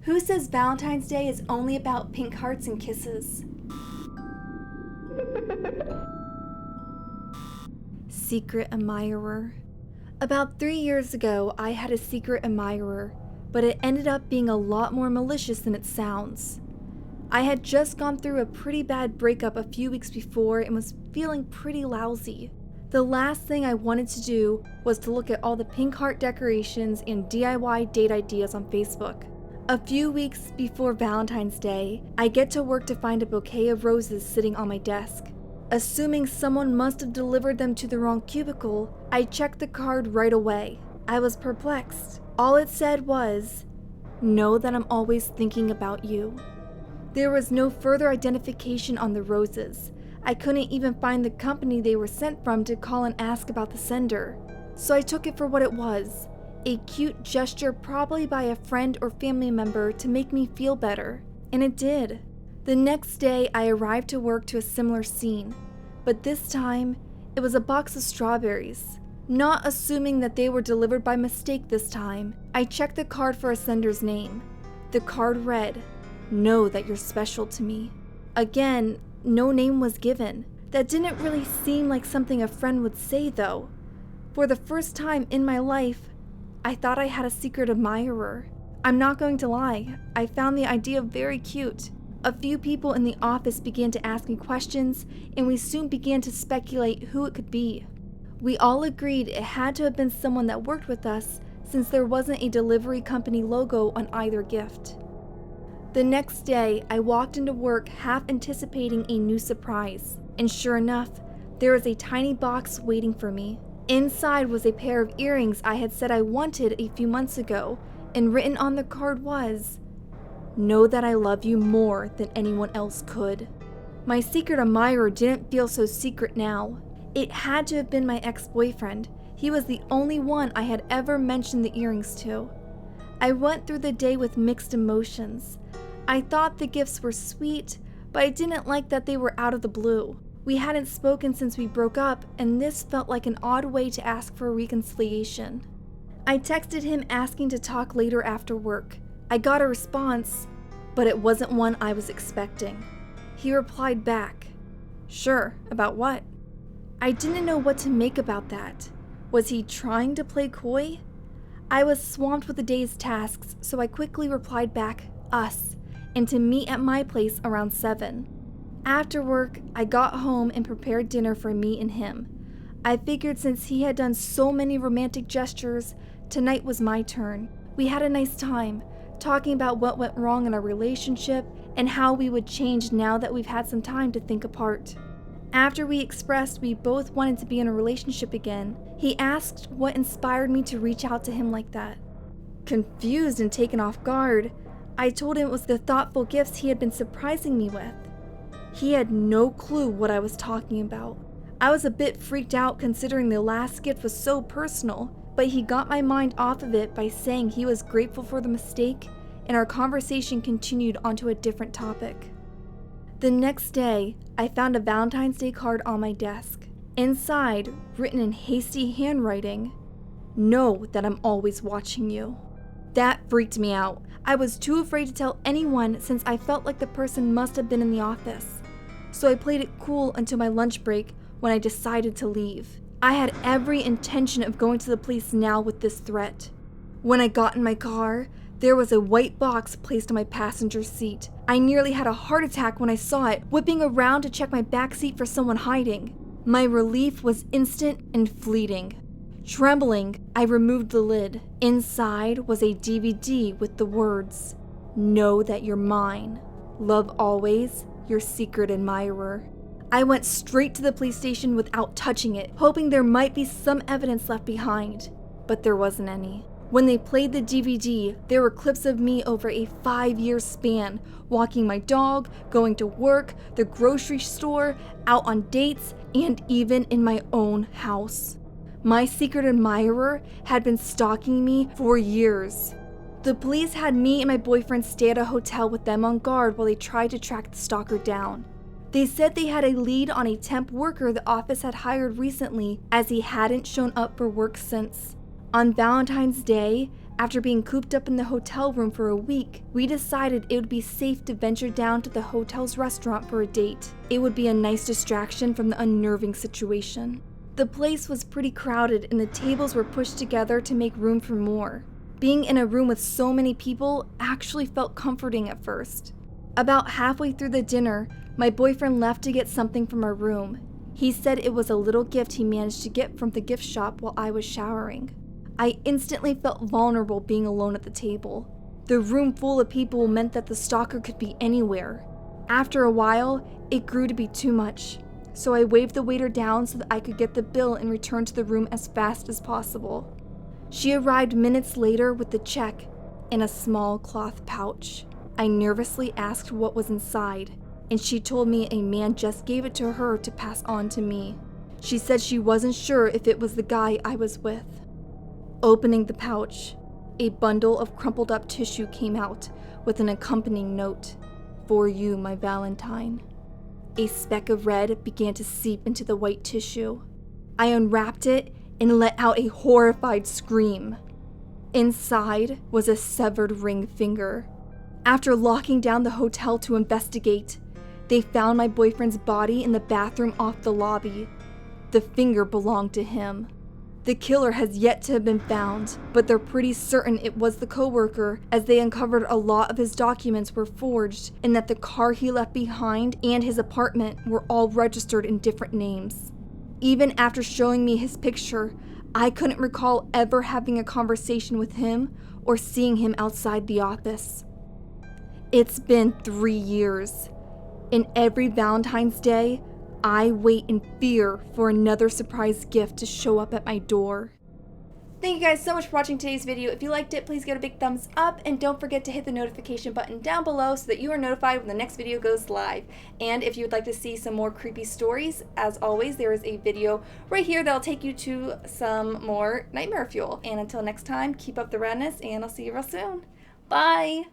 Who says Valentine's Day is only about pink hearts and kisses? Secret admirer. About 3 years ago, I had a secret admirer, but it ended up being a lot more malicious than it sounds. I had just gone through a pretty bad breakup a few weeks before and was feeling pretty lousy. The last thing I wanted to do was to look at all the pink heart decorations and DIY date ideas on Facebook. A few weeks before Valentine's Day, I get to work to find a bouquet of roses sitting on my desk. Assuming someone must have delivered them to the wrong cubicle, I checked the card right away. I was perplexed. All it said was, "Know that I'm always thinking about you." There was no further identification on the roses. I couldn't even find the company they were sent from to call and ask about the sender. So I took it for what it was, a cute gesture probably by a friend or family member to make me feel better. And it did. The next day, I arrived to work to a similar scene, but this time, it was a box of strawberries. Not assuming that they were delivered by mistake this time, I checked the card for a sender's name. The card read, "Know that you're special to me." Again, no name was given. That didn't really seem like something a friend would say though. For the first time in my life, I thought I had a secret admirer. I'm not going to lie, I found the idea very cute. A few people in the office began to ask me questions, and we soon began to speculate who it could be. We all agreed it had to have been someone that worked with us, since there wasn't a delivery company logo on either gift. The next day, I walked into work half anticipating a new surprise, and sure enough, there was a tiny box waiting for me. Inside was a pair of earrings I had said I wanted a few months ago, and written on the card was, "Know that I love you more than anyone else could." My secret admirer didn't feel so secret now. It had to have been my ex-boyfriend. He was the only one I had ever mentioned the earrings to. I went through the day with mixed emotions. I thought the gifts were sweet, but I didn't like that they were out of the blue. We hadn't spoken since we broke up, and this felt like an odd way to ask for a reconciliation. I texted him asking to talk later after work. I got a response, but it wasn't one I was expecting. He replied back, "Sure, about what?" I didn't know what to make about that. Was he trying to play coy? I was swamped with the day's tasks, so I quickly replied back, "Us," and to meet at my place around 7. After work, I got home and prepared dinner for me and him. I figured since he had done so many romantic gestures, tonight was my turn. We had a nice time, talking about what went wrong in our relationship and how we would change now that we've had some time to think apart. After we expressed we both wanted to be in a relationship again, he asked what inspired me to reach out to him like that. Confused and taken off guard, I told him it was the thoughtful gifts he had been surprising me with. He had no clue what I was talking about. I was a bit freaked out considering the last gift was so personal, but he got my mind off of it by saying he was grateful for the mistake, and our conversation continued onto a different topic. The next day, I found a Valentine's Day card on my desk. Inside, written in hasty handwriting, "Know that I'm always watching you." That freaked me out. I was too afraid to tell anyone since I felt like the person must have been in the office. So I played it cool until my lunch break when I decided to leave. I had every intention of going to the police now with this threat. When I got in my car, there was a white box placed on my passenger seat. I nearly had a heart attack when I saw it, whipping around to check my back seat for someone hiding. My relief was instant and fleeting. Trembling, I removed the lid. Inside was a DVD with the words, "Know that you're mine. Love always, your secret admirer." I went straight to the police station without touching it, hoping there might be some evidence left behind, but there wasn't any. When they played the DVD, there were clips of me over a 5-year span, walking my dog, going to work, the grocery store, out on dates, and even in my own house. My secret admirer had been stalking me for years. The police had me and my boyfriend stay at a hotel with them on guard while they tried to track the stalker down. They said they had a lead on a temp worker the office had hired recently, as he hadn't shown up for work since. On Valentine's Day, After being cooped up in the hotel room for a week, we decided it would be safe to venture down to the hotel's restaurant for a date. It would be a nice distraction from the unnerving situation. The place was pretty crowded and the tables were pushed together to make room for more. Being in a room with so many people actually felt comforting at first. About halfway through the dinner, my boyfriend left to get something from our room. He said it was a little gift he managed to get from the gift shop while I was showering. I instantly felt vulnerable being alone at the table. The room full of people meant that the stalker could be anywhere. After a while, it grew to be too much, so I waved the waiter down so that I could get the bill and return to the room as fast as possible. She arrived minutes later with the check in a small cloth pouch. I nervously asked what was inside, and she told me a man just gave it to her to pass on to me. She said she wasn't sure if it was the guy I was with. Opening the pouch, a bundle of crumpled up tissue came out with an accompanying note, "For you, my Valentine." A speck of red began to seep into the white tissue. I unwrapped it and let out a horrified scream. Inside was a severed ring finger. After locking down the hotel to investigate, they found my boyfriend's body in the bathroom off the lobby. The finger belonged to him. The killer has yet to have been found, but they're pretty certain it was the coworker, as they uncovered a lot of his documents were forged and that the car he left behind and his apartment were all registered in different names. Even after showing me his picture, I couldn't recall ever having a conversation with him or seeing him outside the office. It's been 3 years, and every Valentine's Day, I wait in fear for another surprise gift to show up at my door. Thank you guys so much for watching today's video. If you liked it, please give it a big thumbs up, and don't forget to hit the notification button down below so that you are notified when the next video goes live. And if you would like to see some more creepy stories, as always, there is a video right here that'll take you to some more nightmare fuel. And until next time, keep up the radness, and I'll see you real soon. Bye!